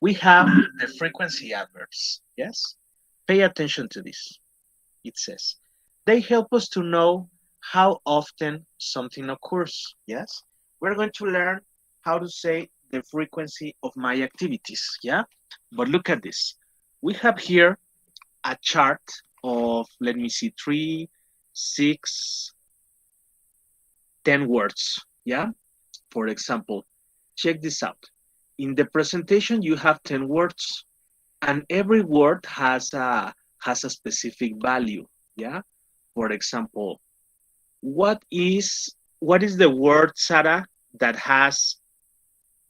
We have the frequency adverbs. Yes? Pay attention to this. It says, they help us to know how often something occurs. Yes? We're going to learn how to say the frequency of my activities. Yeah? But look at this. We have here a chart of, let me see, 3, 6, 10 words. Yeah? For example, check this out. In the presentation, you have 10 words, and every word has a specific value. Yeah. For example, what is the word, Sarah, that has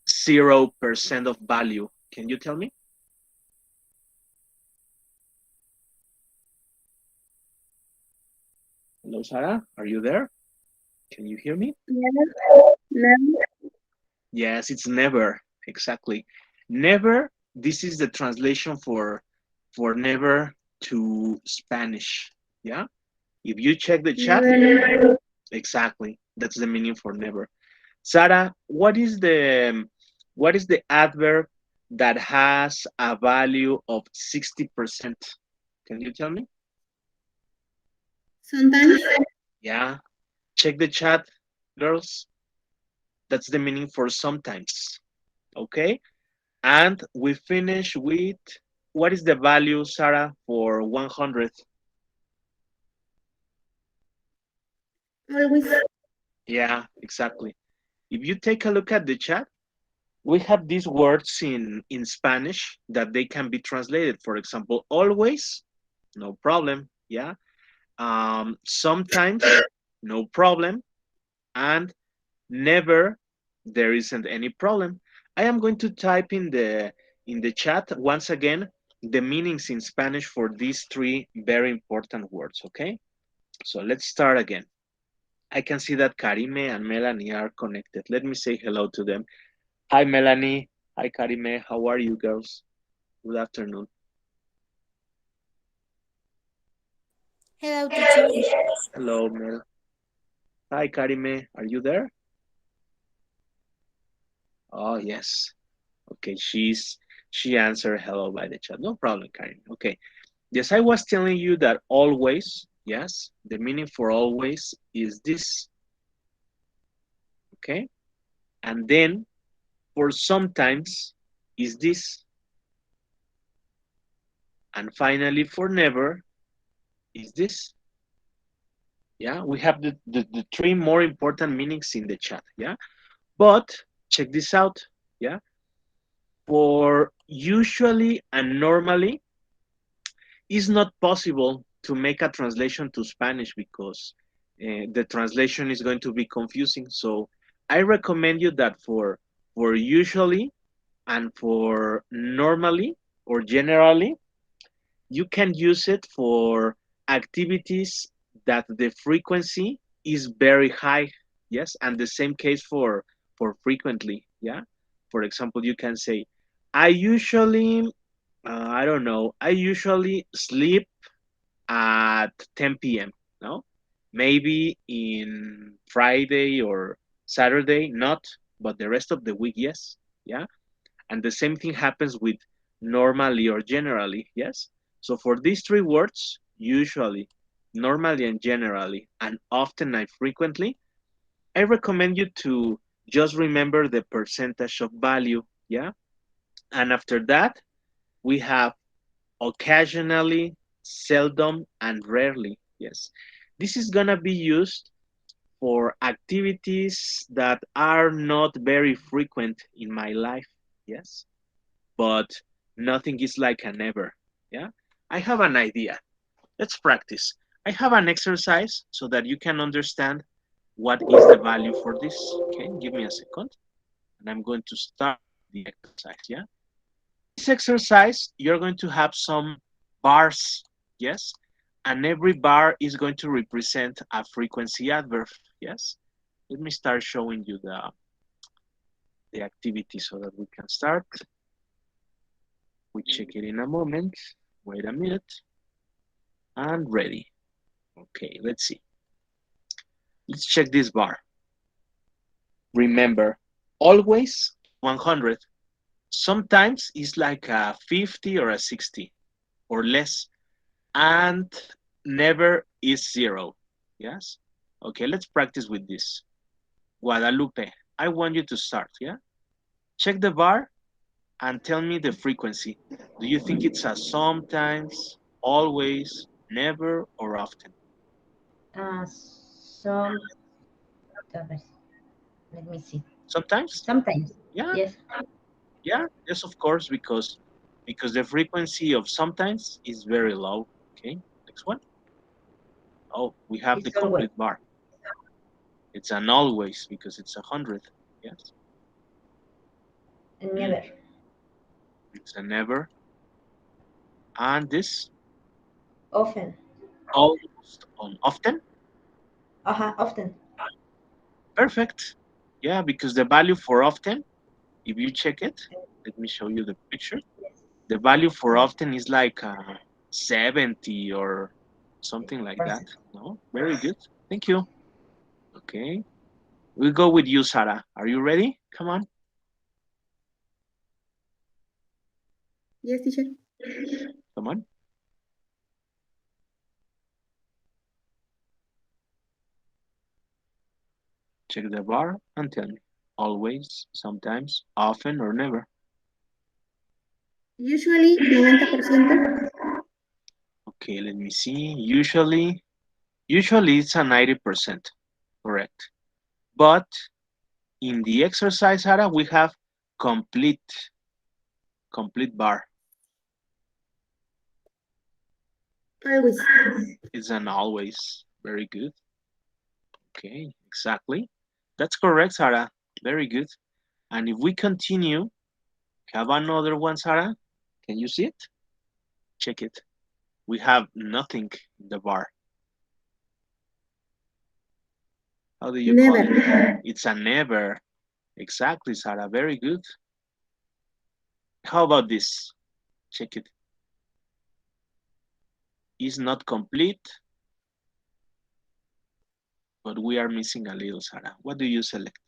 0% of value? Can you tell me? Hello, Sarah. Are you there? Can you hear me? Never, never, Yes, it's never. Exactly. Never. This is the translation for never to Spanish. Yeah. If you check the chat, never. exactly. That's the meaning for never. Sarah, what is the adverb that has a value of 60%? Can you tell me? Sometimes. Yeah. Check the chat, girls. That's the meaning for sometimes. Okay? And we finish with what is the value, Sarah, for 100? Always. Yeah, exactly. If you take a look at the chat, we have these words in Spanish that they can be translated. For example, always, no problem. Yeah. Sometimes, no problem. And never, there isn't any problem. I am going to type in the chat once again the meanings in Spanish for these three very important words. Okay. So let's start again. I can see that Karime and Melanie are connected. Let me say hello to them. Hi, Melanie. Hi, Karime. How are you, girls? Good afternoon. Hello, teacher. Hello, Mel. Hi, Karime. Are you there? Oh, yes. Okay, she answered hello by the chat. No problem, Karime. Okay. Yes, I was telling you that always, yes, the meaning for always is this, okay? And then for sometimes is this. And finally for never is this. Yeah, we have the three more important meanings in the chat. Yeah. But check this out. Yeah. For usually and normally, it's not possible to make a translation to Spanish because the translation is going to be confusing. So I recommend you that for usually and for normally or generally, you can use it for activities that the frequency is very high. Yes, and the same case for frequently. Yeah, for example, you can say, I usually, I don't know, I usually sleep at 10 p.m. No, maybe in Friday or Saturday, not, but the rest of the week, yes. Yeah, and the same thing happens with normally or generally, yes? So for these three words, usually, normally and generally, and often and frequently, I recommend you to just remember the percentage of value, yeah? And after that, we have occasionally, seldom, and rarely, yes? This is gonna be used for activities that are not very frequent in my life, yes? But nothing is like a never. Yeah. I have an idea. Let's practice. I have an exercise so that you can understand what is the value for this. Okay, give me a second. And I'm going to start the exercise. Yeah. This exercise, you're going to have some bars. Yes. And every bar is going to represent a frequency adverb. Yes. Let me start showing you the activity so that we can start. We check it in a moment. Wait a minute. And ready. Okay, let's see. Let's check this bar. Remember, always 100. Sometimes it's like a 50 or a 60 or less, and never is zero. Yes? Okay, let's practice with this. Guadalupe, I want you to start, yeah? Check the bar and tell me the frequency. Do you think it's a sometimes, always, never, or often? Some, let me see. Sometimes? Sometimes, Yeah, yes, yeah, yes, of course, because the frequency of sometimes is very low. Okay, next one. Oh, we have the it's always. complete bar. It's an always because it's 100. Yes. Mm, Never, it's a never. And this often. almost on often. Often. Perfect. Yeah, because the value for often, if you check it, let me show you the picture. Yes. The value for Uh, often is like 70 or something like that. percent. No, very good. Thank you. Okay, we'll go with you, Sarah. Are you ready? Come on, Yes, teacher. come on. Check the bar and tell me. Always, sometimes, often, or never. Usually 90%. Okay, let me see. Usually it's a 90%, correct. But in the exercise, Sarah, we have complete, complete bar. Always. It's an always. Very good. Okay, exactly. That's correct, Sarah. Very good. And if we continue, have another one, Sarah. Can you see it? Check it. We have nothing in the bar. How do you call Never. it? It's a never. Exactly, Sarah. Very good. How about this? Check it. Is not complete, but we are missing a little, Sarah. What do you select?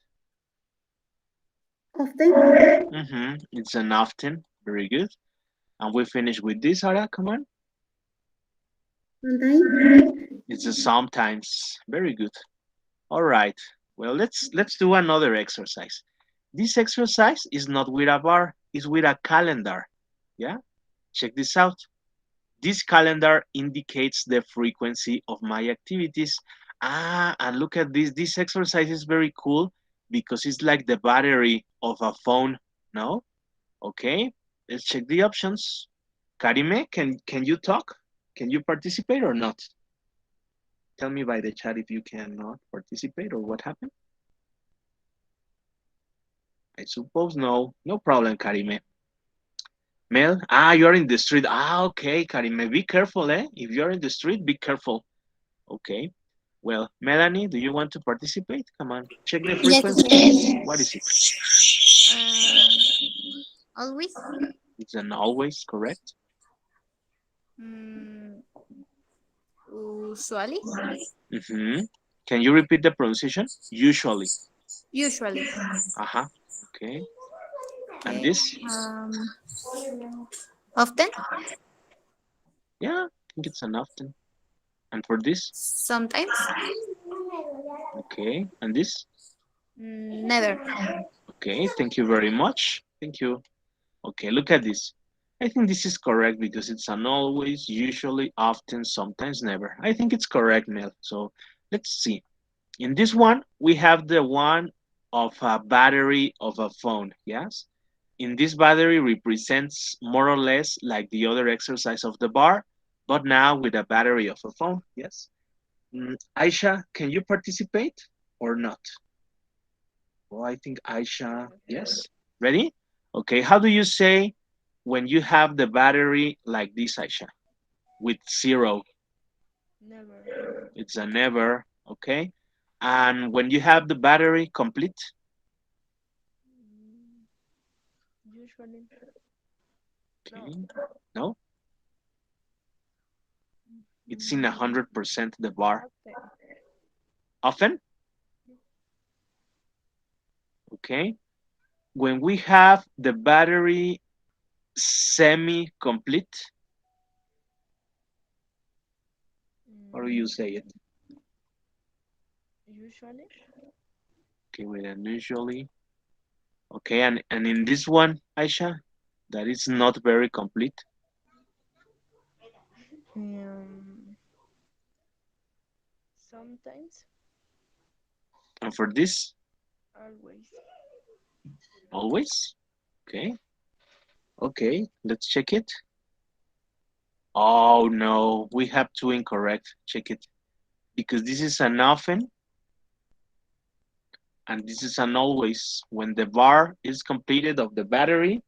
Often. It's an often. Very good. And we finish with this, Sarah. Come on. Sometimes. It's a sometimes. Very good. All right. Well, let's do another exercise. This exercise is not with a bar, it's with a calendar. Yeah? Check this out. This calendar indicates the frequency of my activities. And look at this. This exercise is very cool because it's like the battery of a phone. No? Okay. Let's check the options. Karime, can you talk? Can you participate or not? Tell me by the chat if you cannot participate or what happened. I suppose no. No problem, Karime. Mel, you're in the street. Okay, Karime, be careful, eh? If you're in the street, be careful. Okay. Well, Melanie, do you want to participate? Come on, check the Yes, frequency. teacher. What is it? Always. It's an always, correct? Mm, usually. Mm-hmm. Can you repeat the pronunciation? Usually. Usually. Uh-huh. Okay. And Okay. this? Often. Yeah, I think it's an often. And for this? Sometimes. Okay. And this? Never. Okay, thank you very much. Thank you. Okay, look at this. I think this is correct because it's an always, usually, often, sometimes, never. I think it's correct, Mel. So let's see. In this one, we have the one of a battery of a phone, yes? In this battery represents more or less like the other exercise of the bar, but now with a battery of a phone, yes? Aisha, can you participate or not? Well, I think Aisha, yes. Ready? Okay, how do you say when you have the battery like this, Aisha, with zero? Never. It's a never, okay? And when you have the battery complete, Usually. No. okay, no, it's in 100% the bar. Often. Often, okay? when we have the battery semi-complete, how do you Mm, say it? usually. Okay, with unusually. Okay, and in this one, Aisha, that is not very complete. Um, sometimes. And for this, Always. always. Okay, okay, let's check it. Oh no, we have two incorrect. Check it. Because this is an often and this is an always. When the bar is completed of the battery,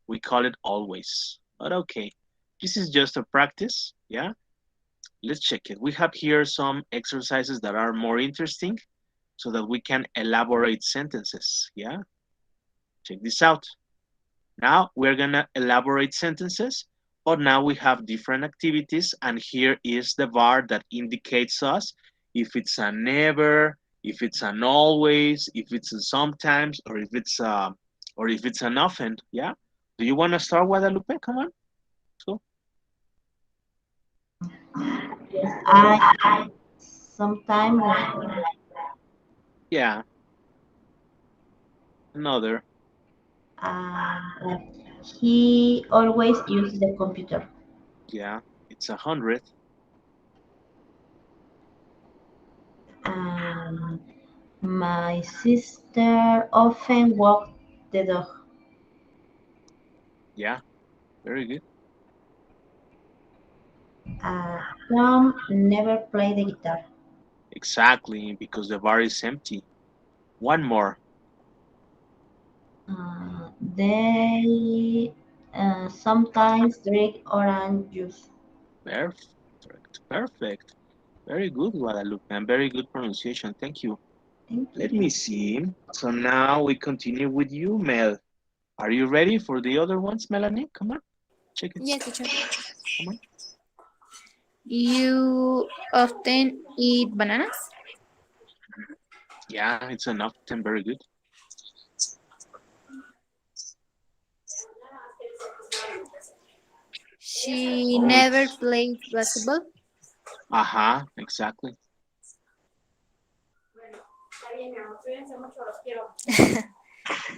we call it always. But okay, this is just a practice. Yeah, let's check it. We have here some exercises that are more interesting so that we can elaborate sentences. Yeah, check this out. Now we're gonna elaborate sentences, but now we have different activities, and here is the bar that indicates us if it's a never, if it's an always, if it's a sometimes, or if it's an often. Yeah. Do you want to start, Guadalupe? Come on. So Yes, I sometimes yeah, another. like he always uses the computer. Yeah, it's 100. Um, my sister often walks the dog. Yeah, very good. Uh, Tom never play the guitar. Exactly, because the bar is empty. One more. They sometimes drink orange juice. Perfect. Perfect. Very good, Guadalupe, and very good pronunciation. Thank you. Thank you. Let me see. So now we continue with you, Mel. Are you ready for the other ones, Melanie? Come on, check it. Yes, teacher. Come on. You often eat bananas? Yeah, it's an often very good. She Oh, never it's plays basketball? exactly.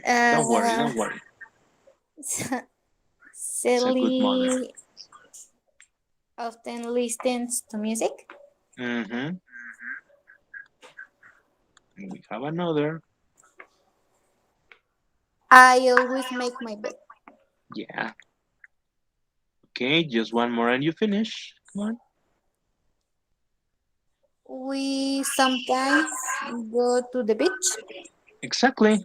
Don't worry, uh, don't worry. It's a good moment. Sally often listens to music? Mm-hmm. And we have another. I always make my bed. Yeah. Okay, just one more and you finish. Come on. We sometimes go to the beach. Exactly.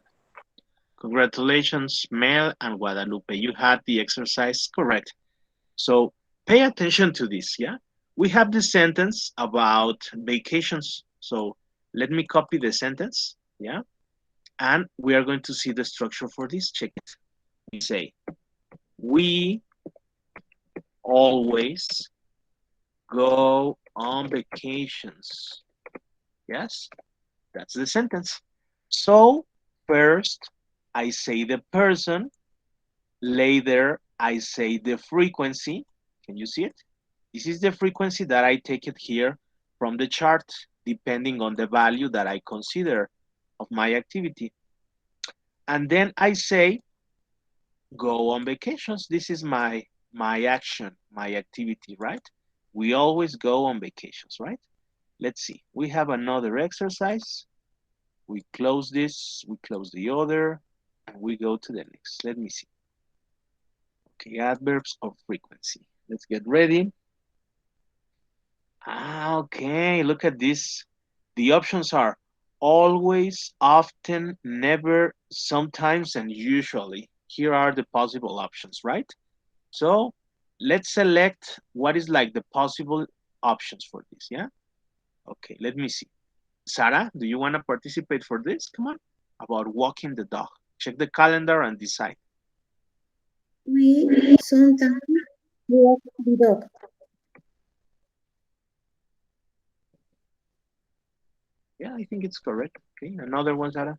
Congratulations, Mel and Guadalupe. You had the exercise correct. So pay attention to this, yeah? We have the sentence about vacations. So let me copy the sentence, yeah? And we are going to see the structure for this. Check it. We say, we always go on vacations. Yes, that's the sentence. So first, I say the person. Later, I say the frequency. Can you see it? This is the frequency that I take it here from the chart, depending on the value that I consider of my activity. And then I say, go on vacations. This is my action, my activity, right? We always go on vacations, right? Let's see. We have another exercise. We close this, we close the other, and we go to the next. Let me see. Okay, adverbs of frequency. Let's get ready. Okay, look at this. The options are always, often, never, sometimes, and usually. Here are the possible options, right? So let's select what is like the possible options for this, yeah? Okay, let me see. Sarah, do you want to participate for this? Come on. About walking the dog. Check the calendar and decide. We sometimes walk the dog. Yeah, I think it's correct. Okay, another one, Sarah.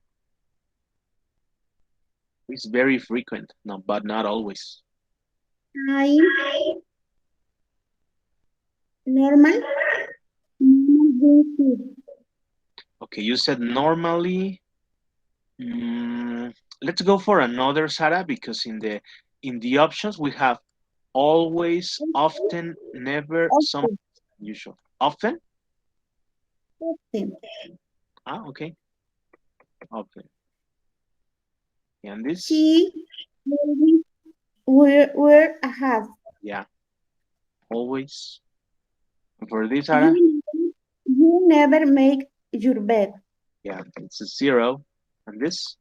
It's very frequent, no, but not always. Time. Normal. Normal being food. Okay, you said normally. Mm, let's go for another, Sarah, because in the options we have always, often, never, some, Often. usual. Often? Often. Ah, okay. Often. And this? She always wear a hat. Yeah, always. And for this, Sarah? You, you never make your bed. Yeah, it's a zero. And this?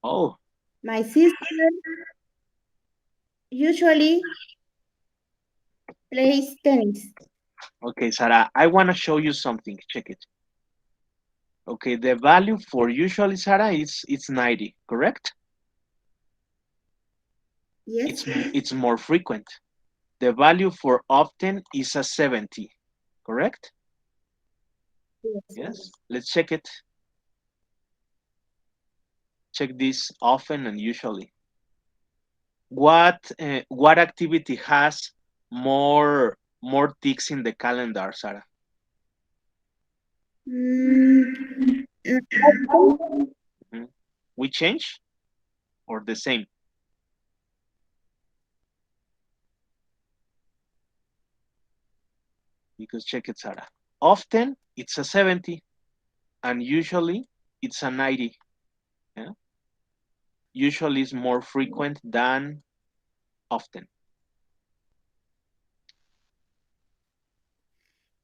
Oh, My sister usually plays tennis. okay, Sarah. I want to show you something. Check it. Okay, the value for usually, Sarah, is it's 90, correct? Yes. It's more frequent. The value for often is a 70, correct? Yes. Yes. Let's check it. Check this often and usually. What activity has more ticks in the calendar, Sarah? Mm, often. Mhm. We change or the same? Because check it, Sarah. Often it's a 70 and usually it's a 90. Yeah? Usually is more frequent than often.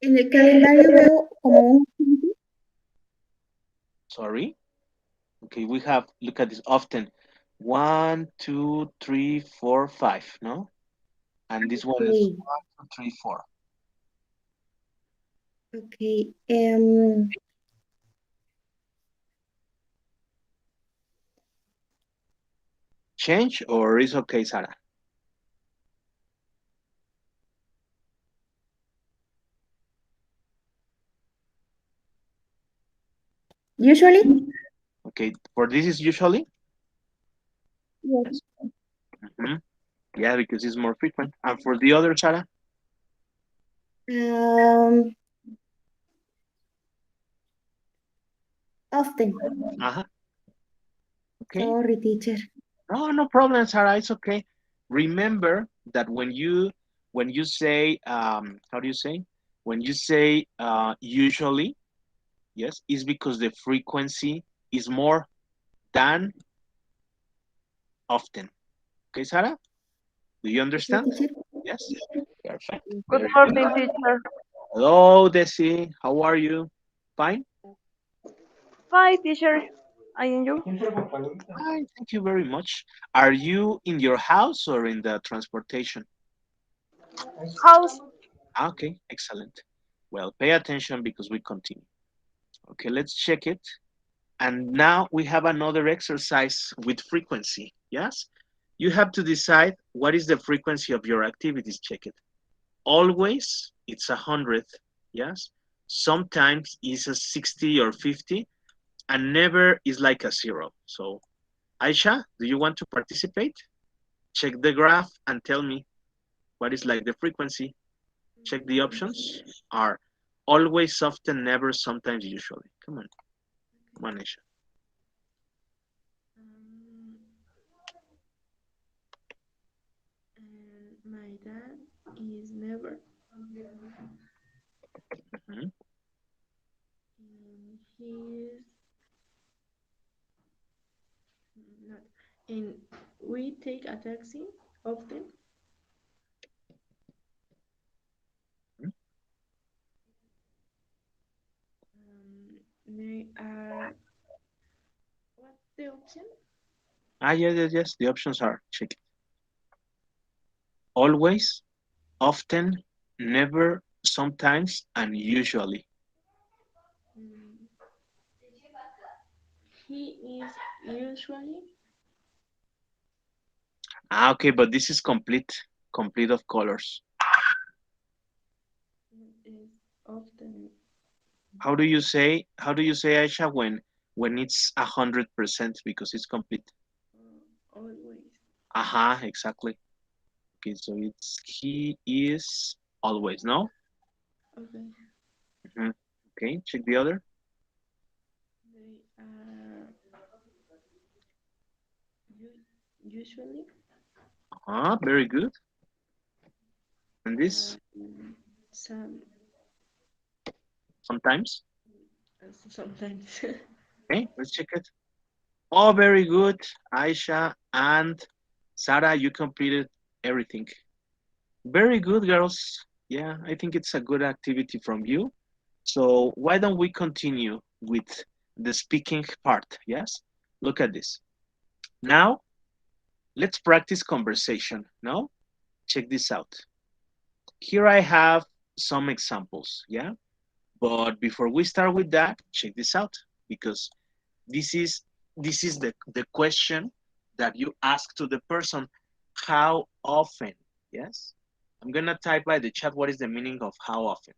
En el calendario veo como un Sorry. Okay, we have, look at this, often. One, two, three, four, five, no? And this one is okay, one, two, three, four. okay. Change or is okay, Sarah? Usually, Okay, for this is usually? yes. Yes. Mhm. Yeah, because it's more frequent. And for the other, Sarah? Um, often. Uh-huh. Okay. Sorry, teacher. No, no problem, Sarah. It's okay. Remember that when you say how do you say? When you say usually, yes, is because the frequency is more than often. Okay, Sarah? Do you Okay, understand? teacher. Yes. Perfect. Good Very good. morning, teacher. Hello, Desi. How are you? Fine? Fine, teacher. I and you? Fine. Thank you very much. Are you in your house or in the transportation? House. Okay, excellent. Well, pay attention because we continue. Okay, let's check it. And now we have another exercise with frequency. Yes? You have to decide what is the frequency of your activities. Check it. Always, it's 100. Yes? Sometimes it's a 60 or 50, and never is like a zero. So, Aisha, do you want to participate? Check the graph and tell me what is like the frequency. Check the options are always, often, never, sometimes, usually. Come on, Aisha. Um, and my dad is never. Mhm. And he's not. And we take a taxi often. They are. What's the option? Yes, yes, yes. The options are check it. Always, often, never, sometimes, and usually. Mm, he is usually Okay, but this is complete of colors. is often. How do you say, Aisha, when it's 100% because it's complete? Aha, exactly. Okay, so it's he is always, no? Okay. Mhm. Okay, check the other. They are usually Very good. And this um, some sometimes. sometimes. Okay, let's check it. Oh, very good, Aisha and Sarah. You completed everything. Very good, girls. Yeah, I think it's a good activity from you. So why don't we continue with the speaking part? Yes. Look at this. Now let's practice conversation. No, check this out. Here I have some examples. Yeah. But before we start with that, check this out because this is this is the question that you ask to the person. How often? Yes. I'm gonna type by the chat what is the meaning of how often.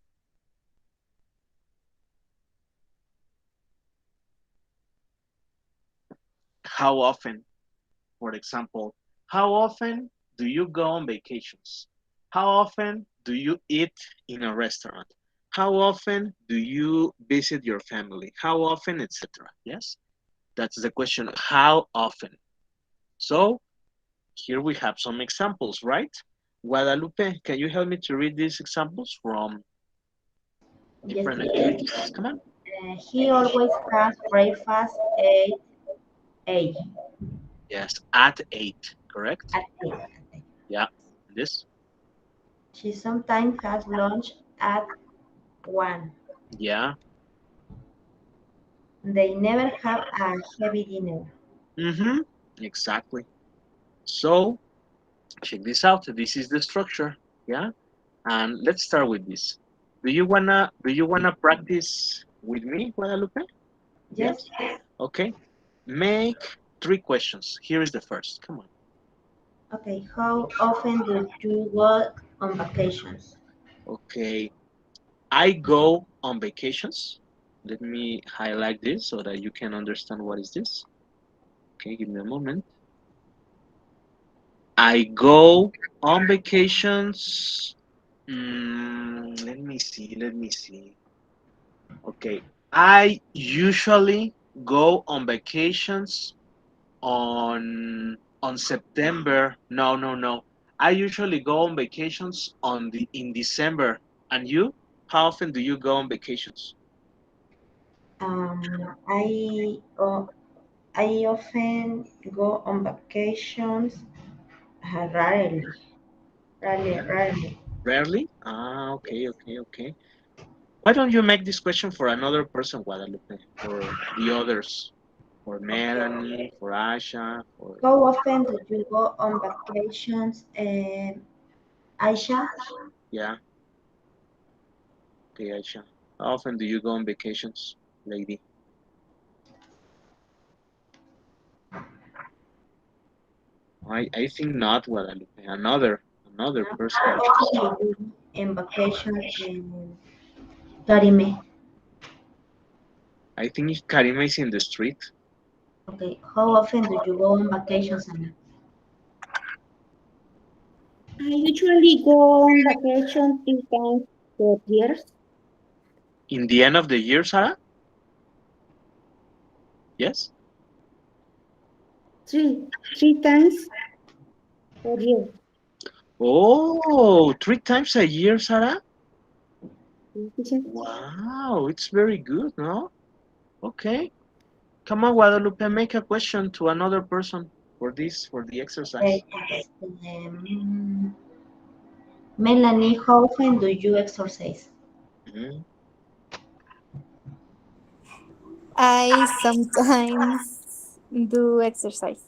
How often? For example, how often do you go on vacations? How often do you eat in a restaurant? How often do you visit your family? How often, etc. Yes, that's the question. How often? So here we have some examples, right? Guadalupe, can you help me to read these examples from Yes, different teacher. activities? Come on. He always has breakfast at 8. Yes, at 8, correct? At 8. Yeah, this? She sometimes has lunch at 1. Yeah. They never have a heavy dinner. Mm-hmm. Exactly. So check this out. This is the structure. Yeah. And let's start with this. Do you wanna practice with me, Guadalupe? Yes. Yes? Okay. Make 3 questions. Here is the first. Come on. Okay. How often do you go on vacations? Okay. I go on vacations. Let me highlight this so that you can understand what is this. Okay, give me a moment. I go on vacations. Let me see. Let me see. Okay. I usually go on vacations on September. No, no, no. I usually go on vacations in December. And you? How often do you go on vacations? Um, I uh, I often go on vacations rarely, rarely. Rarely? Okay, okay, okay. Why don't you make this question for another person, Guadalupe? For the others? For Okay. Melanie, for Asha, for How often do you go on vacations, Aisha? yeah, okay, Aisha. How often do you go on vacations, lady? I think not Guadalupe. Another How person. often do you go on vacation in Karime? I think Karima is in the street. Okay. How often do you go on vacations, Anna? I usually go on vacation 3 times per year. In the end of the year, Sarah? Yes? Three times per year. Oh, 3 times a year, Sarah? Teacher. Wow, it's very good, no? Okay. Come on, Guadalupe, make a question to another person for the Okay. exercise. Melanie, how often do you exercise? Mhm. I sometimes do exercise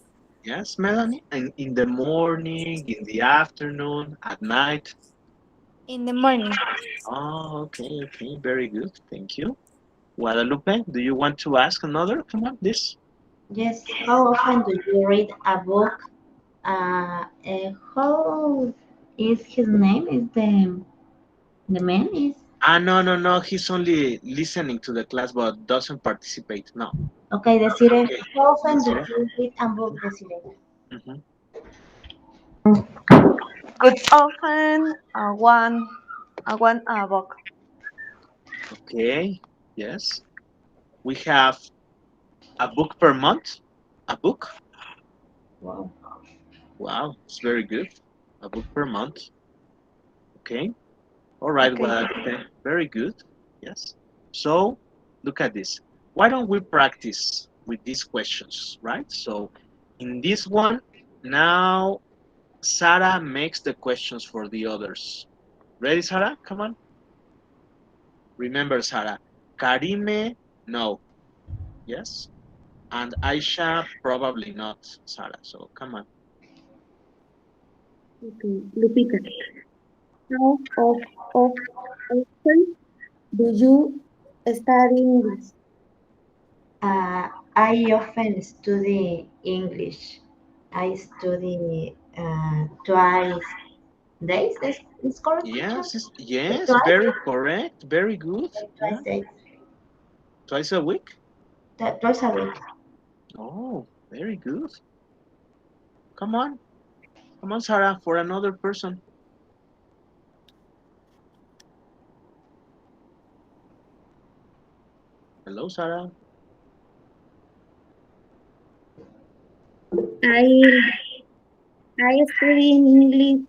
Yes, Melanie? And in the morning, in the afternoon, at night? in the morning. Oh, okay, okay, very good. Thank you. Guadalupe, do you want to ask another? Come on, this. Yes. How often do you read a book? How is his name? Is the man is No, no, no. He's only listening to the class but doesn't participate. No. okay. Desire. Okay, How often that's do it. you read a book, Desire? Mhm. Good often one book. Okay. Yes. We have a book per month. A book. Wow. Wow, it's very good. A book per month. Okay. All right, Okay. Guadalupe. Very good. Yes. So look at this. Why don't we practice with these questions, right? So in this one, now Sarah makes the questions for the others. Ready, Sarah? Come on. Remember, Sarah. Karime, no. Yes. And Aisha, probably not, Sarah. So come on. Okay, Lupita. How often do you study English? I often study English. I study twice days. Is correct, teacher? Yes, Twice, very correct. Very good. Yeah. twice days. Twice a week. Twice a week. Oh, very good. Come on. Come on, Sarah, for another person. Hello, Sarah. I I study English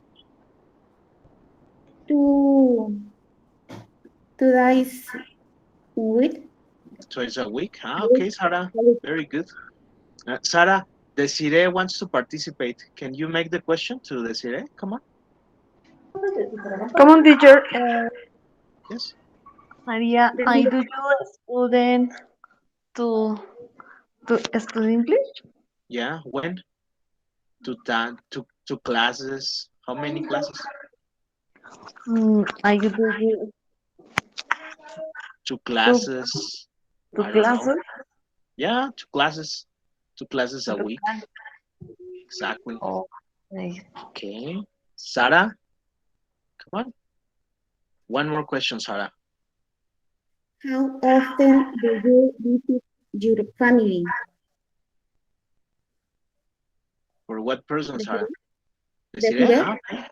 two two days a week. Twice a week. Ah, okay, Sarah. Very good. Sarah, Desiree wants to participate. Can you make the question to Desiree? Come on. Come on, teacher. Yes. Maria, I do you student to study English? Yeah. When? To classes. How many classes? I do you Two to classes. to I don't know. classes. Yeah, two classes. Two classes a To week. class. Exactly. Oh, nice. Okay. Sarah, come on. One more question, Sarah. How often do you visit your family? For what person, Sarah? Decide. Desiree? Decide. Ah, okay.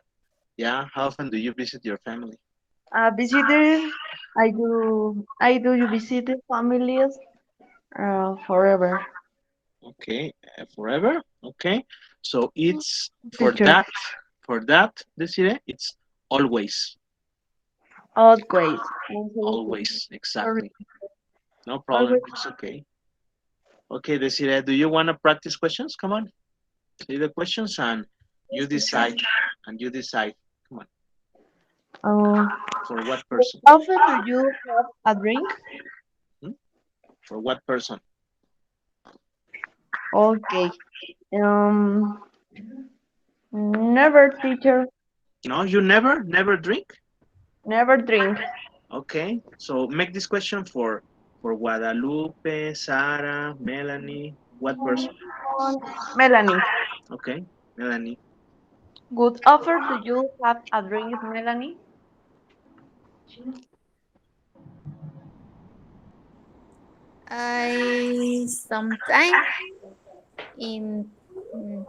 Yeah. How often do you visit your family? Visitor, I do you visit the families forever. Okay. Forever. Okay. So it's Teacher, for that, Desiree, it's always. always. Absolutely. Always. Sorry, Exactly. No problem. always. It's okay. Okay, Desiree, do you want to practice questions? Come on. See the questions and you Yes, teacher. decide. And you decide. Come on. Um, For what person? often do you have a drink? Hmm? For what person? Okay. Um, never, teacher. No, you never drink? Never drink. Okay. So make this question for Guadalupe, Sarah, Melanie. What person? Melanie. Okay. Melanie. Good offer. Do you have a drink, Melanie? I sometime in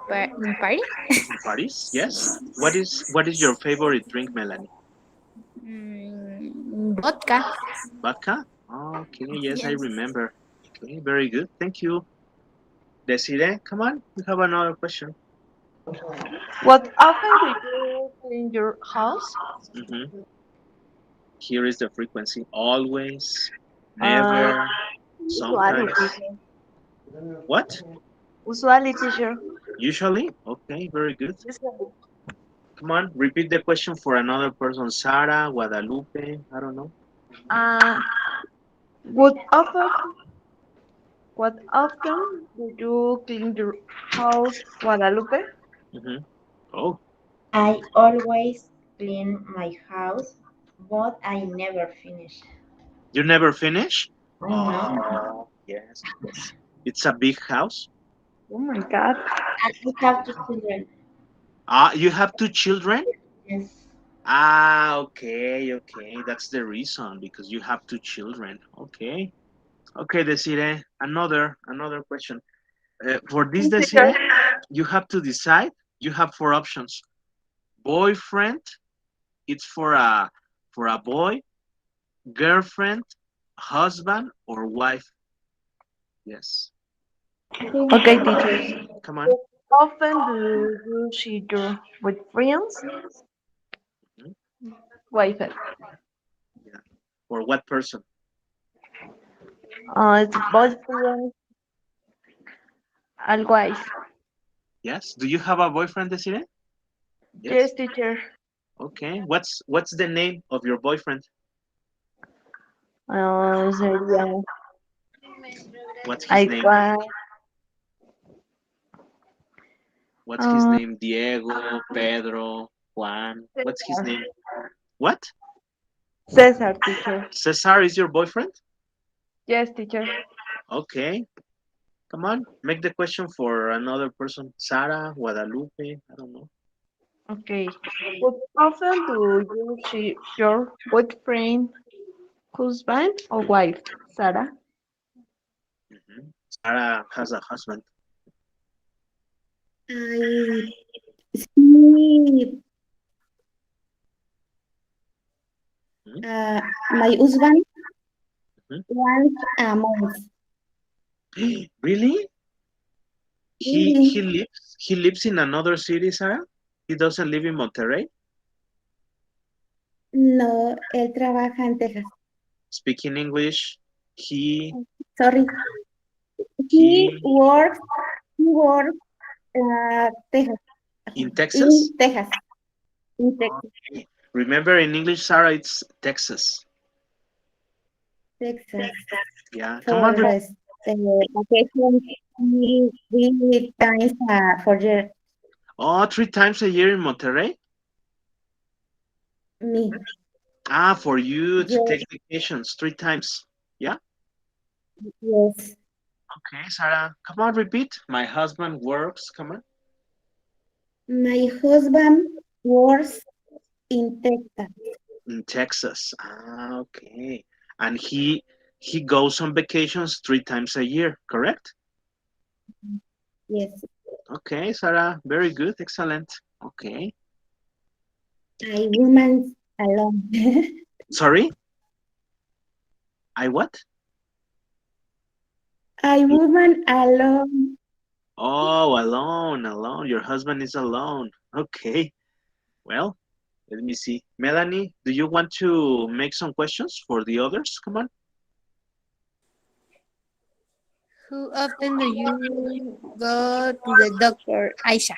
Paris. In Paris? Yes. What is your favorite drink, Melanie? Vodka. Vodka? Okay, yes, I Yes. remember. Okay, very good. Thank you. Desiree, come on. We have another question. What often do you clean your house? Hmm. Here is the frequency. Always, Uh, never, usually, sometimes. teacher. What? Usually, teacher. Usually? Okay, very good. Usually. Come on, repeat the question for another person. Sarah, Guadalupe, I don't know. Uh, what often, what often do you clean your house, Guadalupe? Hmm. Oh, I always clean my house, but I never finish. you never finish? No. Oh, yes, because it's a big house. Oh my God. And we have two children. Ah, you have two children? Yes. Ah, okay, okay. That's the reason because you have two children. Okay. Okay, Desiree, another question. For this, Teacher. Desiree, you have to decide. You have four options. Boyfriend, it's for a boy, girlfriend, husband, or wife. Yes. Okay, teacher. Come on. Often do you see your with friends? Mhm. Wife. Yeah. For what person? It's boyfriend, always. Yes. Do you have a boyfriend, Desiree? Yes. Yes, teacher. Okay. What's the name of your boyfriend? Sería What's his name? igual. What's his Uh, name? Diego, Pedro, Juan. What's his Cesar. name? What? Cesar, teacher. Cesar is your boyfriend? Yes, teacher. Okay. Come on. Make the question for another person. Sara, Guadalupe. I don't know. Okay. What often do you see your boyfriend, husband, or wife? Sarah. Mhm. Sara has a husband. I see Mhm. my husband Mhm. once a month. Really? He Really? lives in another city, Sarah? He doesn't live in Monterrey? No, él trabaja en Texas. Speaking English. He Sorry. He he works, he works Texas, in Texas? in Texas, in Texas, Remember in English, Sarah, it's Texas. Texas. Yeah. Come on. For vacation, three times for year. Oh, 3 times a year in Monterrey? Me. Ah, for you to Yes, take vacations 3 times. Yeah? yes. Okay, Sarah. Come on, repeat. My husband works. Come on. My husband works in Texas. In Texas. Ah, okay. And he goes on vacations 3 times a year, correct? Yes. Okay, Sarah. Very good. Excellent. Okay. I woman alone. Sorry? I what? I woman alone. Oh, alone, alone. Your husband is alone. Okay. Well, let me see. Melanie, do you want to make some questions for the others? Come on. How often do you go to the doctor, Aisha?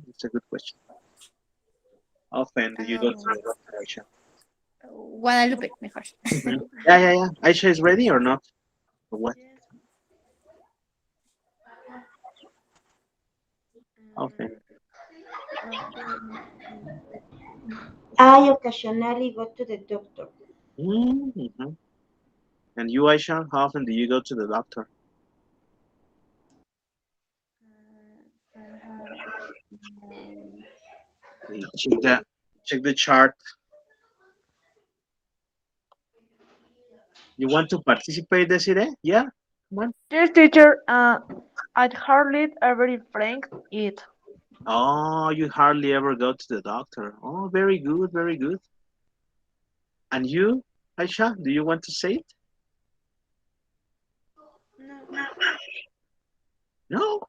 It's a good question. Often do you go to the Oh, doctor, Aisha? Guadalupe, mejor. Yeah, yeah, yeah. Aisha is ready or not? Or what? Yes. Often. Often. I occasionally go to the doctor. Mm-hmm. And you, Aisha, how often do you go to the doctor? Perhaps. Um, Okay, check the chart. You want to participate, Desiree? Yeah? Come on. Yes, teacher. I'd hardly ever drink it. Oh, you hardly ever go to the doctor. Oh, very good, very good. And you, Aisha, do you want to say it? no. No?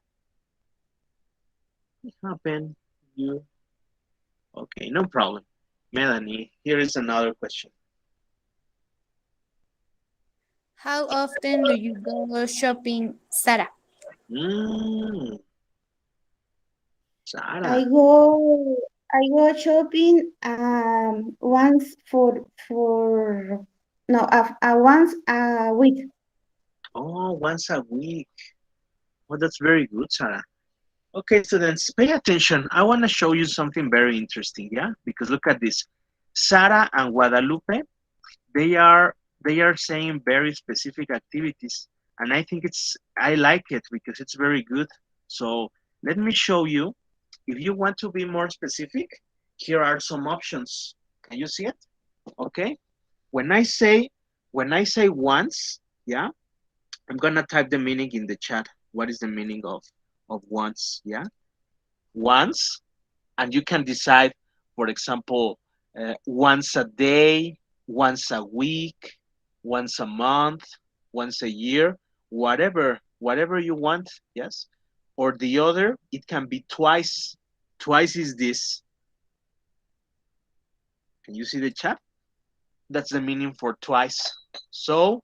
It happened. You. Okay, no problem. Melanie, here is another question. How often do you go shopping, Sarah? Mm, I Sarah. go I go shopping once for no once a week. Oh, once a week. Oh, that's very good, Sarah. Okay, students, pay attention. I want to show you something very interesting, yeah? Because look at this. Sarah and Guadalupe, they are they are saying very specific activities, and I like it because it's very good. So let me show you. If you want to be more specific, here are some options. Can you see it? Okay. When I say once, yeah, I'm gonna type the meaning in the chat. What is the meaning of once? Yeah, once and you can decide, for example, once a day, once a week, once a month, once a year, whatever you want, yes. Or the other, it can be twice. Twice is this. Can you see the chat? That's the meaning for twice. So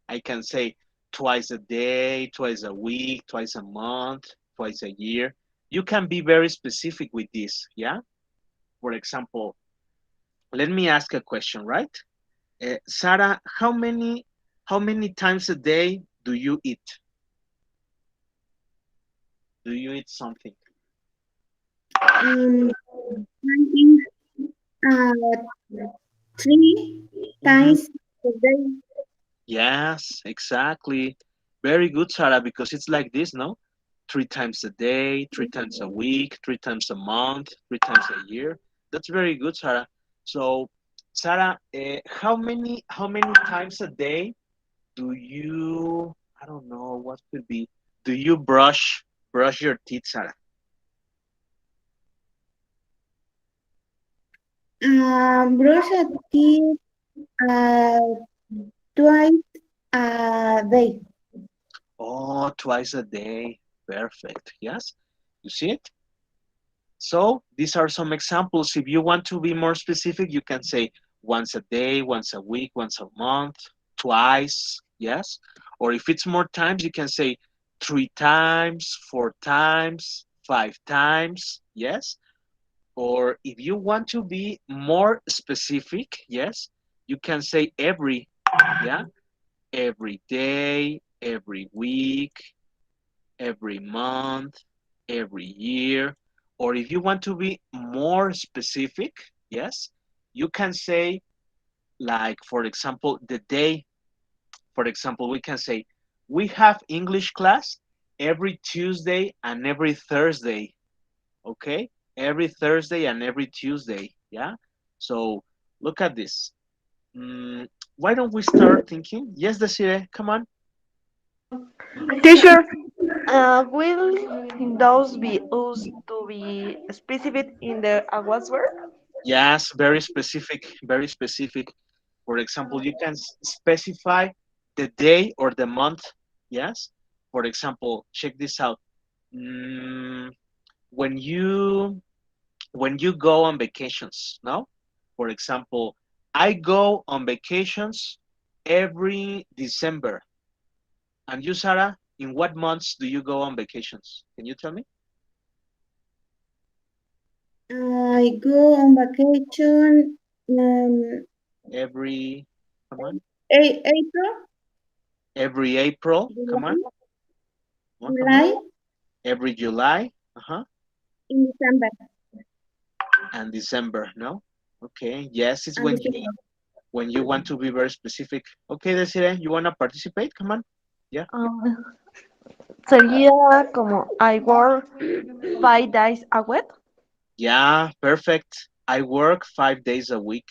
I can say twice a day, twice a week, twice a month, twice a year. You can be very specific with this, yeah? For example, let me ask a question, right? Sarah, how many times a day do you eat? Do you eat something? Um, I think three Hmm. times a day. Yes, exactly. Very good, Sarah, because it's like this, no? 3 times a day, 3 times a week, 3 times a month, 3 times a year. That's very good, Sarah. So, Sarah, how many times a day do you? I don't know what could be. Do you brush your teeth, Sarah? Brush a teeth uh, twice a day. Oh, twice a day. Perfect. Yes. You see it? So these are some examples. If you want to be more specific, you can say once a day, once a week, once a month, twice, yes. Or if it's more times, you can say 3 times, 4 times, 5 times, yes. Or if you want to be more specific, yes, you can say every, yeah, every day, every week, every month, every year. Or if you want to be more specific, yes, you can say, like, for example, the day. For example, we can say, we have English class every Tuesday and every Thursday. Okay? Every Thursday and every Tuesday. Yeah? So look at this. Mm, why don't we start thinking? Yes, Desiree, come on. Teacher, will those be used to be specific in the awards work? Yes, very specific, very specific. For example, you can specify the day or the month. Yes. For example, check this out. Mm, when you go on vacations, no? For example, I go on vacations every December. And you, Sarah, in what months do you go on vacations? Can you tell me? I go on vacation Every, come on, April, every April, come on, July, come on, July, every July, uh-huh, in December, and December, no? Okay, yes, it's and when you December. when you want to be very specific. Okay, Desiree, you want to participate? Come on. Yeah. Um, Sería como I work 5 days a week. Yeah, perfect. I work 5 days a week.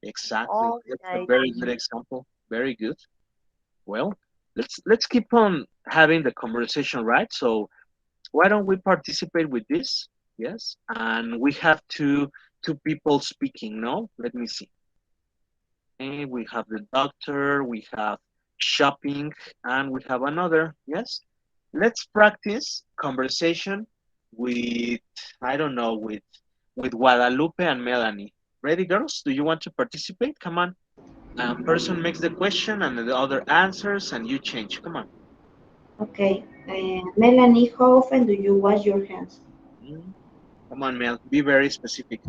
Exactly. That's a Okay, very good teacher. example. Very good. Well, let's keep on having the conversation, right? So why don't we participate with this? Yes. And we have two people speaking, no? Let me see. And we have the doctor, we have shopping, and we have another. Yes. Let's practice conversation with, I don't know, with Guadalupe and Melanie. Ready, girls? Do you want to participate? Come on. Person makes the question and the other answers, and you change. Come on. Okay. Melanie, how often do you wash your hands? Mm, come on, Mel. Be very specific.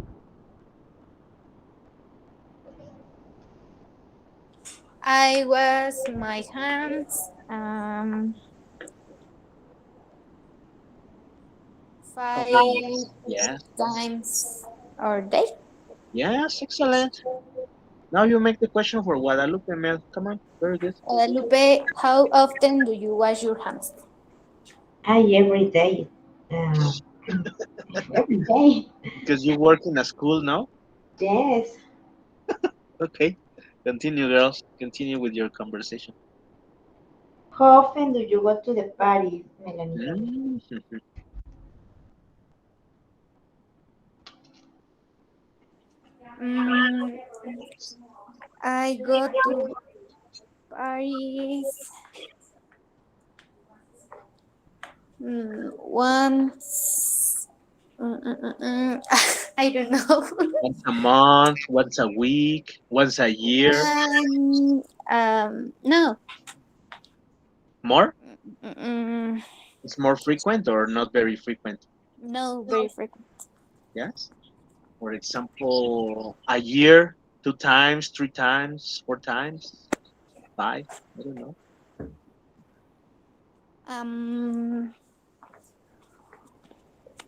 I wash my hands How many? 5 times a day. Yes, excellent. Now you make the question for Guadalupe, Mel. Come on. Very good. Lupe, how often do you wash your hands? I every day. Uh, every day. Because you work in a school now. Yes. Okay. Continue, girls. Continue with your conversation. How often do you go to the party, Melanie? Mm. Mm, I go to Paris once. I don't know. Once a month, once a week, once a year, No. more? Mm, It's more frequent or not very frequent? no, very frequent. Yes. For example, a year, two times, three times, four times, five. I don't know. Um,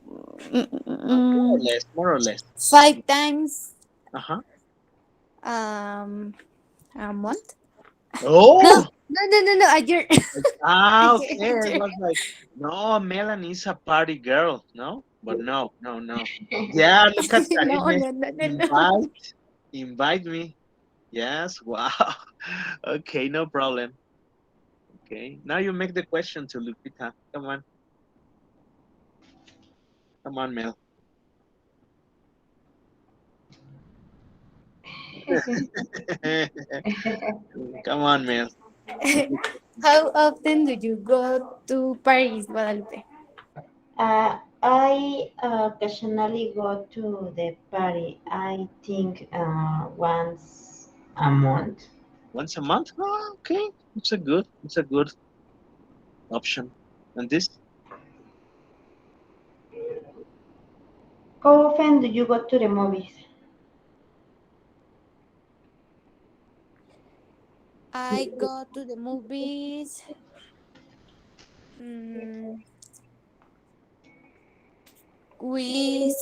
More or less, more or less. 5 times. Uh-huh. Um, a month. No, Oh, no, no, no, no. A year. okay. A I year. was like, no, Melanie is a party girl. No, but no, no, no. Yeah, look at No, Karime. no, no, no, no. Invite me. Yes, wow. Okay, no problem. Okay, now you make the question to Lupita. Come on, Mel. Come on, Mel. How often do you go to Paris, Guadalupe? I occasionally go to the party. I think once a month. Once a month? Oh, okay, it's a good option. And this, How often do you go to the movies? I go to the movies mm, with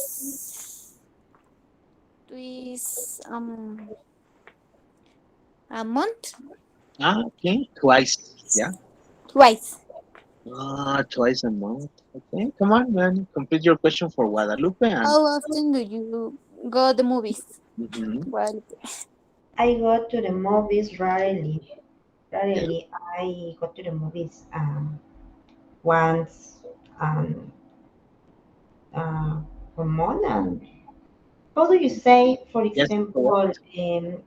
a month, okay, twice. Yeah. twice. Twice a month. Okay, come on, man. Complete your question for Guadalupe and. How often do you go the movies, Mhm. Guadalupe? I go to the movies rarely. Yeah. Rarely, I go to the movies once um, uh, per month. And how do you say, for Yes. Go example, on.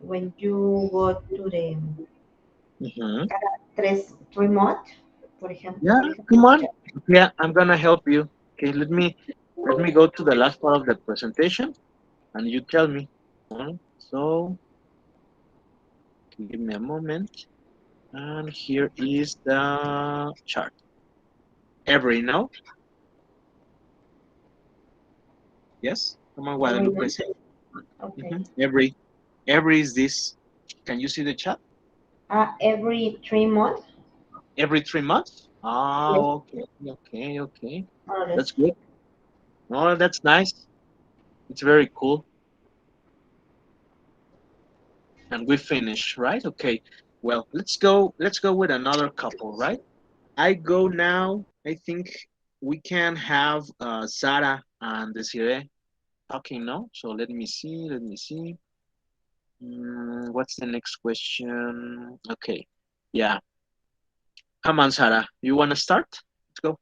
when you go to the Mhm. three month, for example, Yeah. Come on. Yeah, I'm gonna help you. Okay, let me go to the last part of the presentation, and you tell me. So give me a moment, and here is the chart. Every no? Yes. Come on, every Guadalupe. month. Say. Okay. Every is this. Can you see the chat? Every 3 months, Every 3 months? Ah, yes, okay, okay, okay. more or That's less. good. Oh, that's nice. It's very cool. And we finish, right? Okay. Well, let's go with another couple, right? I go now. I think we can have Sarah and Desiree talking now. So let me see. What's the next question? Okay. Yeah. Come on, Sarah. You want to start? Let's go.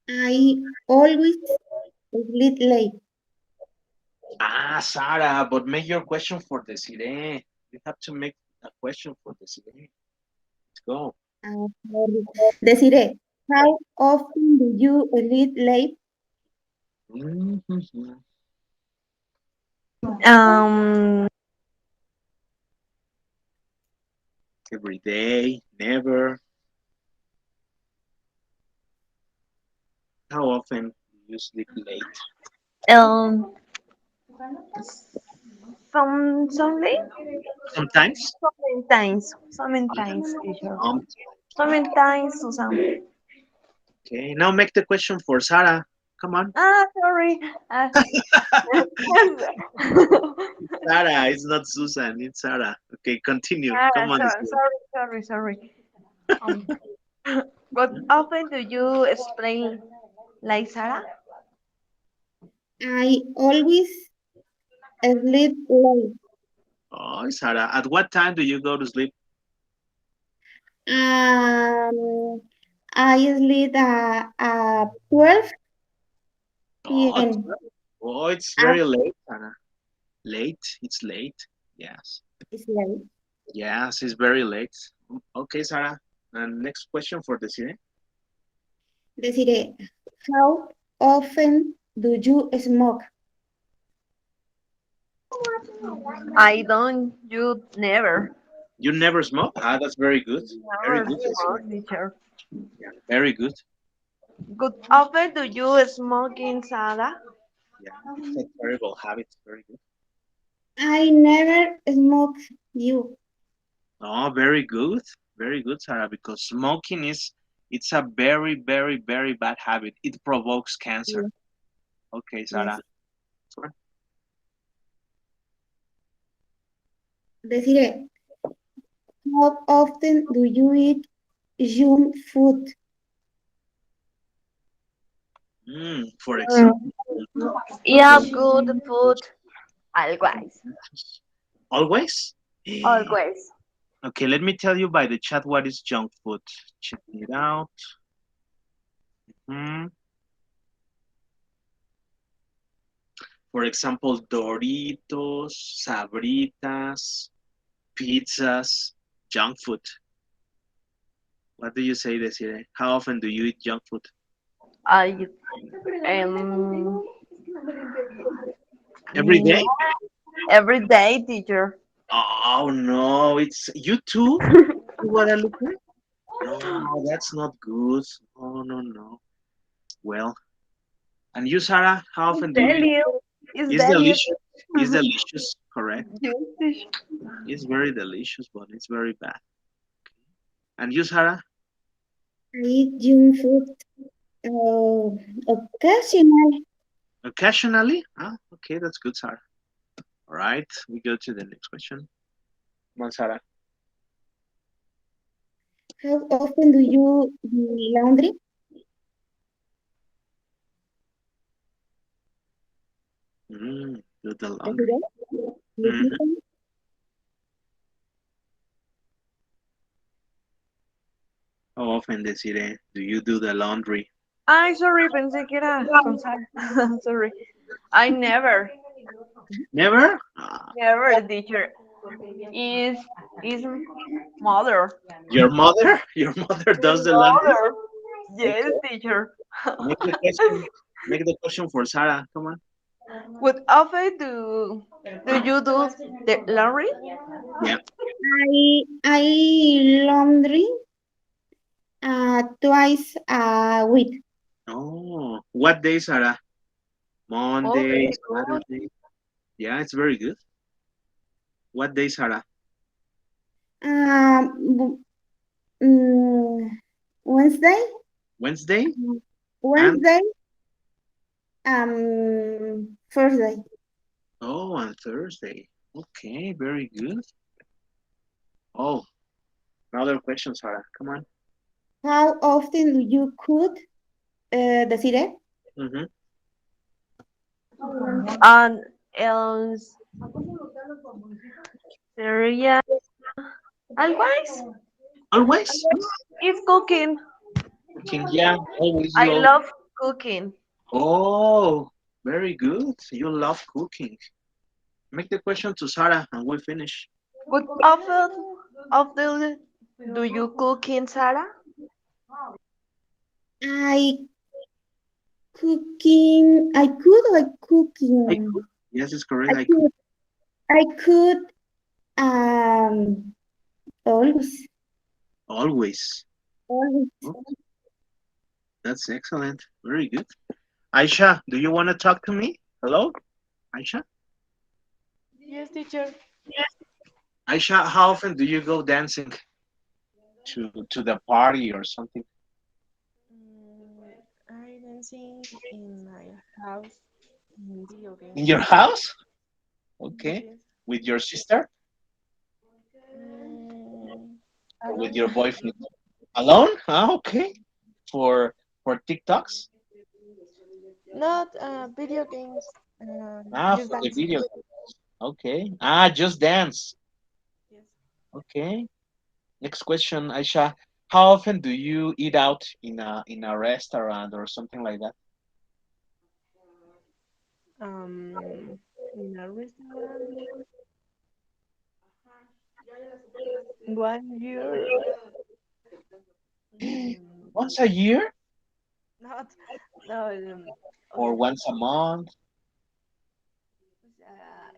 I always sleep late. Ah, Sarah, but make your question for Desiree. You have to make a question for Desiree. Let's go. Sorry. Desiree, how often do you sleep late? Mhm. Um, Every day, never. How often do you sleep late? um, Sunday, Sometimes. sometimes, teacher. Um. Sometimes, Susan. Okay. Now make the question for Sarah. Come on. Sorry. Sarah, it's not Susan. It's Sarah. Okay, continue. Come on, Desiree. Sorry. Um, but often do you explain like Sarah? I always sleep late. Oh, Sarah. At what time do you go to sleep? Um, I sleep at 12. Oh, PM. oh, it's Ah, very late, Sarah. Late. It's late. Yes. it's late. Yes, it's very late. Okay, Sarah. And next question for the series. Deciré, how often do you smoke? I don't. You never. You never smoke? Ah, that's very good. Very Never good, Desiree. smoke, teacher. Yeah, very good. Good. Often do you smoke in Sada? Yeah, it's a terrible habit. Very good. I never smoke you. Oh, very good. Very good, Sarah, because smoking is it's a very, very, very bad habit. It provokes cancer. Yes. Okay, Sarah. Yes. Sorry. Deciré, how often do you eat junk food? For Mm. example, Yeah, good food. Always. always? Always. Okay, let me tell you by the chat what is junk food. Check it out. Hmm. For example, Doritos, Sabritas, pizzas, junk food. What do you say, Desiree? How often do you eat junk food? I um Every mm, day? every day, teacher. Oh no, it's you too, Guadalupe? No, that's not good. Oh no, no. Well, and you, Sarah, how It's often do you eat? delicious. It's It's delicious. delicious. It's delicious, correct? Yes, teacher. It's very delicious, but it's very bad. And you, Sarah? I eat junk food occasionally. Occasionally? Ah, okay, that's good, Sarah. All right, we go to the next question. Come on, Sarah. How often do you do laundry? Do the laundry. Deciré, Mm-hmm. repeat. How often, Desiree, do you do the laundry? Ay, sorry, pensé que era con Sara. Sorry. I never, Never? Ah, never, teacher. Is is mother. your mother? Your mother does the laundry? Mother. Yes, Okay. teacher. Make the question. Make the question for Sarah. Come on. What often do you do the laundry? Yeah. I laundry twice a week. Oh, what day, Sarah? Oh, Monday, very good. Saturday. Yeah, it's very good. What day, Sarah? Um, mm, Wednesday, Wednesday and Wednesday, Thursday. oh, and Thursday. Okay, very good. Oh, another question, Sarah. Come on. How often do you cook? Deciré, Mm-hmm. And else sería always. Always? It's cooking. Cooking. Yeah, always I you. love cooking. Oh, very good. You love cooking. Make the question to Sarah and we finish. What often do you cook in Sarah? I cooking. I could. I I cook. cooking. Yes, it's I correct. I cook could. I could. Um, always. always. Always. Oh, that's excellent. Very good. Aisha, do you want to talk to me? Hello, Aisha? Yes, teacher. Aisha, how often do you go dancing to the party or something? I dancing in my house in video In games. your house? Okay. Yes. With your sister Mm, or with alone. your boyfriend? Alone? Ah, okay. For TikToks? Not video games. Ah, Just for the dancing. video. Okay. Ah, just dance. Yes. Okay. Next question, Aisha. How often do you eat out in a restaurant or something like that? in a restaurant 1 year. mm, Once a year Not, no, o or sea, once a month?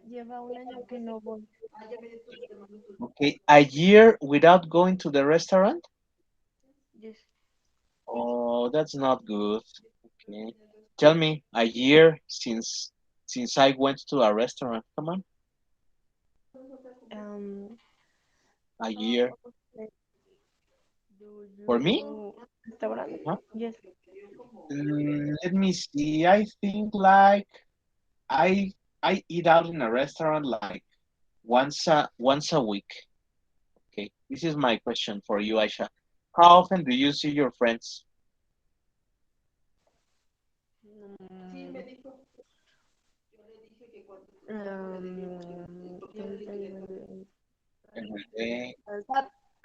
lleva un año que no voy. Okay, a year without going to the restaurant? Yes. Oh, that's not good. Okay. Tell me, a year since I went to a restaurant. Come on, Um, a how year. often do For me? you restaurant? Huh? Yes. Let me see. I think like I I eat out in a restaurant like once a week. Okay. This is my question for you, Aisha. How often do you see your friends? Mm, Thursday, Wednesday, Every day.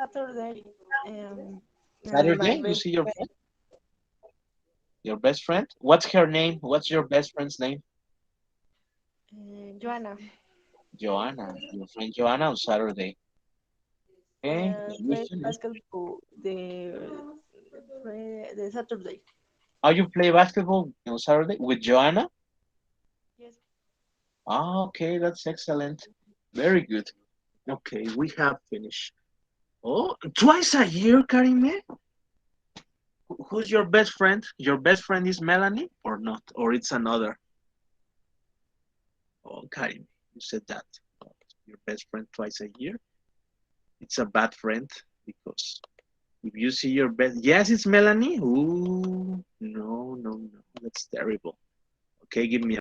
Saturday, um, my Saturday, you best see your friend, friend? Your best friend? What's her name? What's your best friend's name? Joanna, Joanna. Your friend Joanna on Saturday. Okay. play basketball the Saturday. How you play basketball on Saturday with Joanna? Yes. Ah, okay, that's excellent. Very good. Okay, we have finished. Oh, twice a year, Karime? Who's your best friend? Your best friend is Melanie or not? Or it's another? Oh, Karime, you said that. Oh, your best friend twice a year? It's a bad friend because if you see your best, yes, it's Melanie. Ooh, no, no, no, that's terrible. Okay, give me